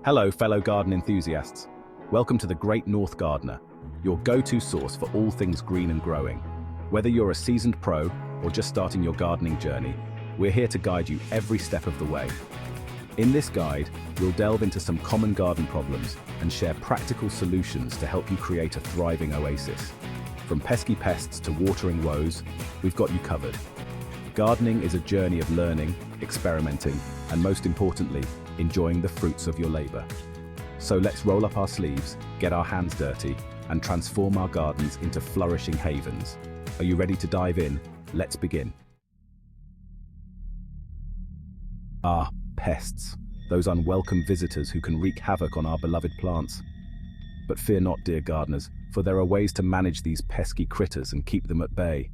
Hello, fellow garden enthusiasts. Welcome to the Great North Gardener, your go-to source for all things green and growing. Whether you're a seasoned pro or just starting your gardening journey, we're here to guide you every step of the way. In this guide, we'll delve into some common garden problems and share practical solutions to help you create a thriving oasis. From pesky pests to watering woes, we've got you covered. Gardening is a journey of learning, experimenting, and most importantly, enjoying the fruits of your labor. So let's roll up our sleeves, get our hands dirty, and transform our gardens into flourishing havens. Are you ready to dive in? Let's begin. Pests. Those unwelcome visitors who can wreak havoc on our beloved plants. But fear not, dear gardeners, for there are ways to manage these pesky critters and keep them at bay.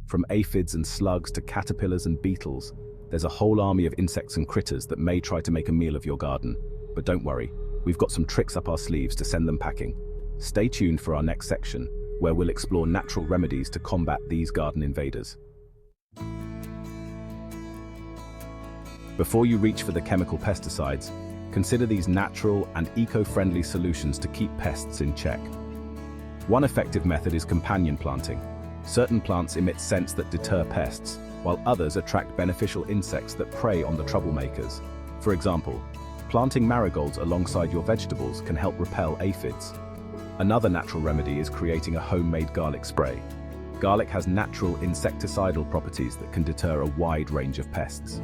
From aphids and slugs to caterpillars and beetles, there's a whole army of insects and critters that may try to make a meal of your garden. But don't worry, we've got some tricks up our sleeves to send them packing. Stay tuned for our next section, where we'll explore natural remedies to combat these garden invaders. Before you reach for the chemical pesticides, consider these natural and eco-friendly solutions to keep pests in check. One effective method is companion planting. Certain plants emit scents that deter pests, while others attract beneficial insects that prey on the troublemakers. For example, planting marigolds alongside your vegetables can help repel aphids. Another natural remedy is creating a homemade garlic spray. Garlic has natural insecticidal properties that can deter a wide range of pests.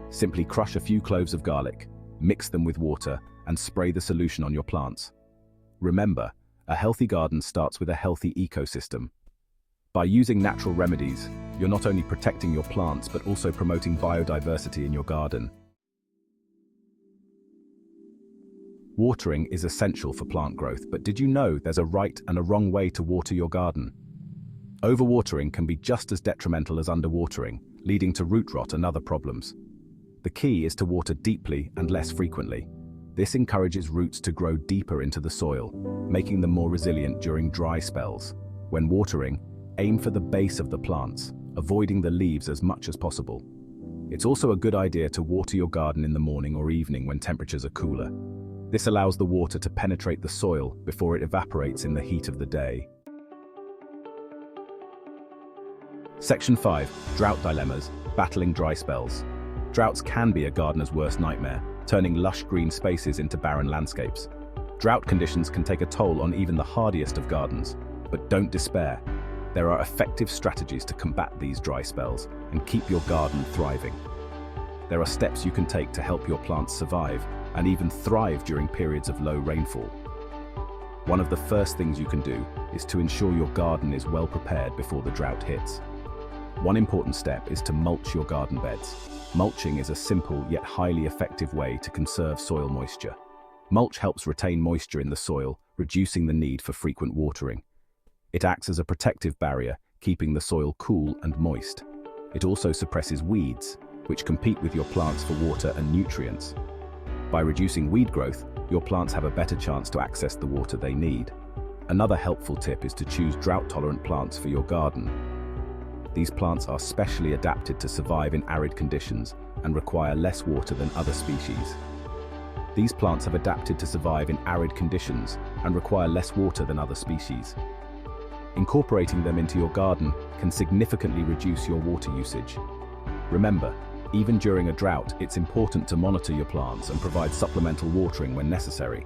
Simply crush a few cloves of garlic, mix them with water, and spray the solution on your plants. Remember, a healthy garden starts with a healthy ecosystem. By using natural remedies, you're not only protecting your plants but also promoting biodiversity in your garden. Watering is essential for plant growth, but did you know there's a right and a wrong way to water your garden? Overwatering can be just as detrimental as underwatering, leading to root rot and other problems. The key is to water deeply and less frequently. This encourages roots to grow deeper into the soil, making them more resilient during dry spells. When watering, aim for the base of the plants, avoiding the leaves as much as possible. It's also a good idea to water your garden in the morning or evening when temperatures are cooler. This allows the water to penetrate the soil before it evaporates in the heat of the day. Section 5. Drought dilemmas, battling dry spells. Droughts can be a gardener's worst nightmare, turning lush green spaces into barren landscapes. Drought conditions can take a toll on even the hardiest of gardens, but don't despair. There are effective strategies to combat these dry spells and keep your garden thriving. There are steps you can take to help your plants survive and even thrive during periods of low rainfall. One of the first things you can do is to ensure your garden is well prepared before the drought hits. One important step is to mulch your garden beds. Mulching is a simple yet highly effective way to conserve soil moisture. Mulch helps retain moisture in the soil, reducing the need for frequent watering. It acts as a protective barrier, keeping the soil cool and moist. It also suppresses weeds, which compete with your plants for water and nutrients. By reducing weed growth, your plants have a better chance to access the water they need. Another helpful tip is to choose drought-tolerant plants for your garden. These plants are specially adapted to survive in arid conditions and require less water than other species. These plants have adapted to survive in arid conditions and require less water than other species. Incorporating them into your garden can significantly reduce your water usage. Remember, even during a drought, it's important to monitor your plants and provide supplemental watering when necessary.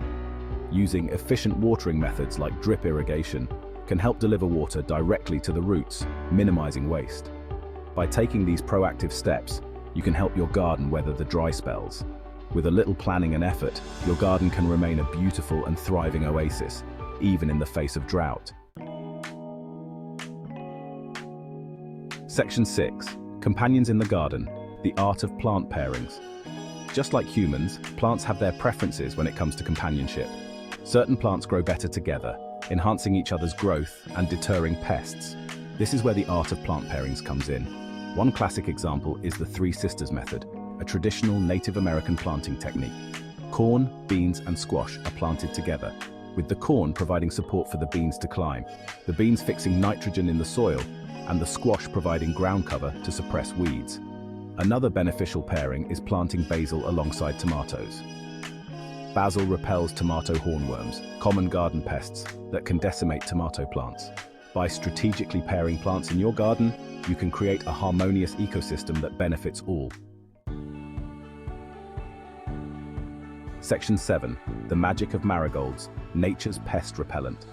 Using efficient watering methods like drip irrigation can help deliver water directly to the roots, minimizing waste. By taking these proactive steps, you can help your garden weather the dry spells. With a little planning and effort, your garden can remain a beautiful and thriving oasis, even in the face of drought. Section 6. Companions in the garden, the art of plant pairings. Just like humans, plants have their preferences when it comes to companionship. Certain plants grow better together, enhancing each other's growth and deterring pests. This is where the art of plant pairings comes in. One classic example is the Three Sisters method, a traditional Native American planting technique. Corn, beans, and squash are planted together, with the corn providing support for the beans to climb, the beans fixing nitrogen in the soil, and the squash providing ground cover to suppress weeds. Another beneficial pairing is planting basil alongside tomatoes. Basil repels tomato hornworms, common garden pests that can decimate tomato plants. By strategically pairing plants in your garden, you can create a harmonious ecosystem that benefits all. Section 7. The magic of marigolds, nature's pest repellent.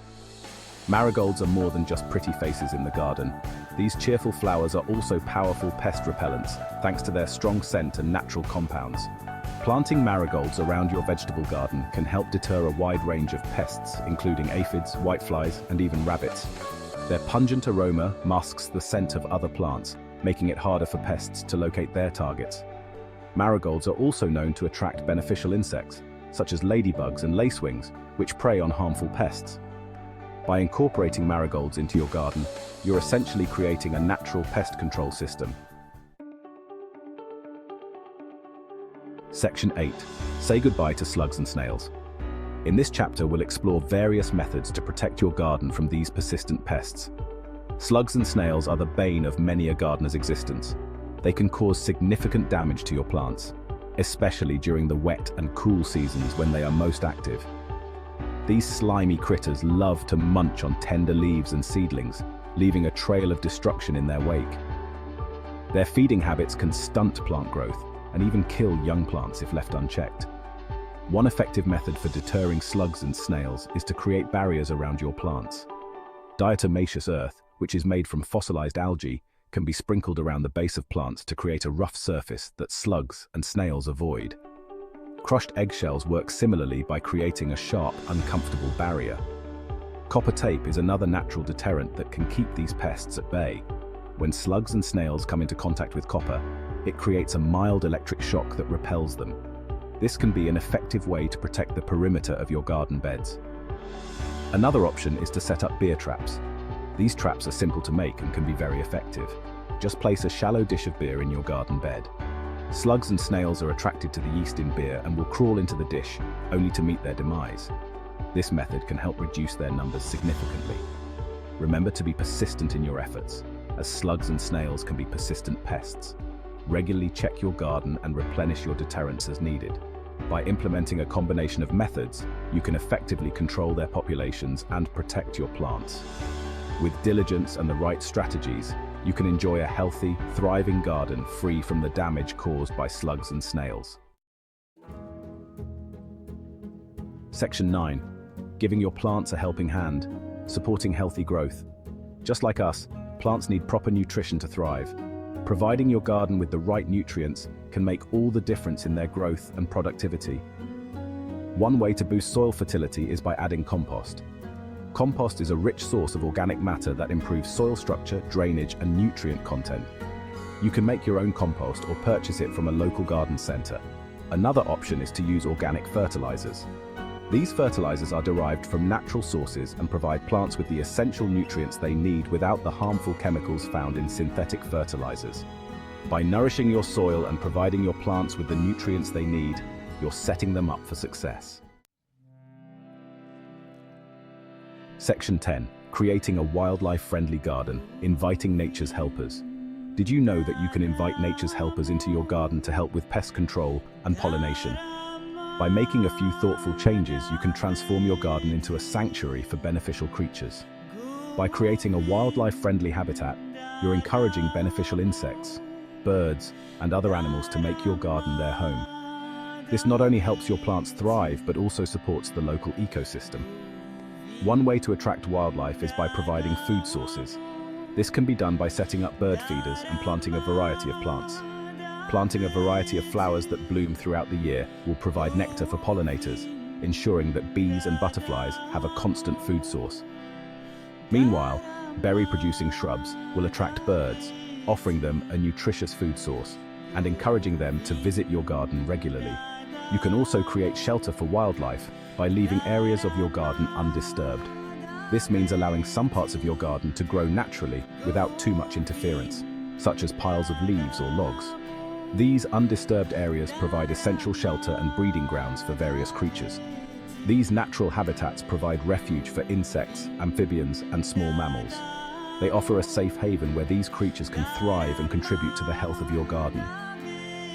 Marigolds are more than just pretty faces in the garden. These cheerful flowers are also powerful pest repellents, thanks to their strong scent and natural compounds. Planting marigolds around your vegetable garden can help deter a wide range of pests, including aphids, whiteflies, and even rabbits. Their pungent aroma masks the scent of other plants, making it harder for pests to locate their targets. Marigolds are also known to attract beneficial insects, such as ladybugs and lacewings, which prey on harmful pests. By incorporating marigolds into your garden, you're essentially creating a natural pest control system. Section 8. Say goodbye to slugs and snails. In this chapter, we'll explore various methods to protect your garden from these persistent pests. Slugs and snails are the bane of many a gardener's existence. They can cause significant damage to your plants, especially during the wet and cool seasons when they are most active. These slimy critters love to munch on tender leaves and seedlings, leaving a trail of destruction in their wake. Their feeding habits can stunt plant growth and even kill young plants if left unchecked. One effective method for deterring slugs and snails is to create barriers around your plants. Diatomaceous earth, which is made from fossilized algae, can be sprinkled around the base of plants to create a rough surface that slugs and snails avoid. Crushed eggshells work similarly by creating a sharp, uncomfortable barrier. Copper tape is another natural deterrent that can keep these pests at bay. When slugs and snails come into contact with copper, it creates a mild electric shock that repels them. This can be an effective way to protect the perimeter of your garden beds. Another option is to set up beer traps. These traps are simple to make and can be very effective. Just place a shallow dish of beer in your garden bed. Slugs and snails are attracted to the yeast in beer and will crawl into the dish, only to meet their demise. This method can help reduce their numbers significantly. Remember to be persistent in your efforts, as slugs and snails can be persistent pests. Regularly check your garden and replenish your deterrents as needed. By implementing a combination of methods, you can effectively control their populations and protect your plants. With diligence and the right strategies, you can enjoy a healthy, thriving garden free from the damage caused by slugs and snails. Section 9. Giving your plants a helping hand, supporting healthy growth. Just like us, plants need proper nutrition to thrive. Providing your garden with the right nutrients can make all the difference in their growth and productivity. One way to boost soil fertility is by adding compost. Compost is a rich source of organic matter that improves soil structure, drainage, and nutrient content. You can make your own compost or purchase it from a local garden center. Another option is to use organic fertilizers. These fertilizers are derived from natural sources and provide plants with the essential nutrients they need without the harmful chemicals found in synthetic fertilizers. By nourishing your soil and providing your plants with the nutrients they need, you're setting them up for success. Section 10. Creating a wildlife-friendly garden, inviting nature's helpers. Did you know that you can invite nature's helpers into your garden to help with pest control and pollination? By making a few thoughtful changes, you can transform your garden into a sanctuary for beneficial creatures. By creating a wildlife-friendly habitat, you're encouraging beneficial insects, birds, and other animals to make your garden their home. This not only helps your plants thrive, but also supports the local ecosystem. One way to attract wildlife is by providing food sources. This can be done by setting up bird feeders and planting a variety of plants. Planting a variety of flowers that bloom throughout the year will provide nectar for pollinators, ensuring that bees and butterflies have a constant food source. Meanwhile, berry-producing shrubs will attract birds, offering them a nutritious food source and encouraging them to visit your garden regularly. You can also create shelter for wildlife by leaving areas of your garden undisturbed. This means allowing some parts of your garden to grow naturally without too much interference, such as piles of leaves or logs. These undisturbed areas provide essential shelter and breeding grounds for various creatures. These natural habitats provide refuge for insects, amphibians, and small mammals. They offer a safe haven where these creatures can thrive and contribute to the health of your garden.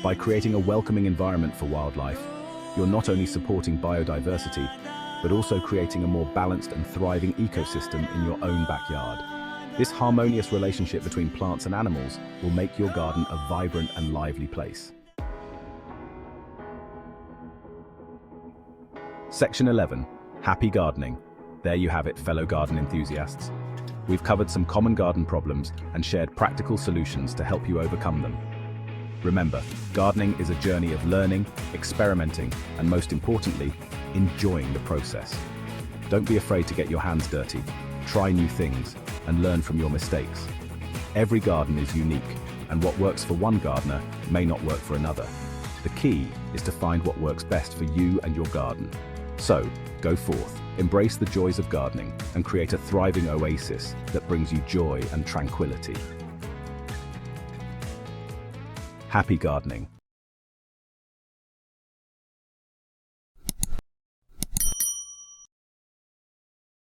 By creating a welcoming environment for wildlife, you're not only supporting biodiversity, but also creating a more balanced and thriving ecosystem in your own backyard. This harmonious relationship between plants and animals will make your garden a vibrant and lively place. Section 11. Happy gardening. There you have it, fellow garden enthusiasts. We've covered some common garden problems and shared practical solutions to help you overcome them. Remember, gardening is a journey of learning, experimenting, and most importantly, enjoying the process. Don't be afraid to get your hands dirty, try new things, and learn from your mistakes. Every garden is unique, and what works for one gardener may not work for another. The key is to find what works best for you and your garden. So, go forth, embrace the joys of gardening, and create a thriving oasis that brings you joy and tranquility. Happy gardening.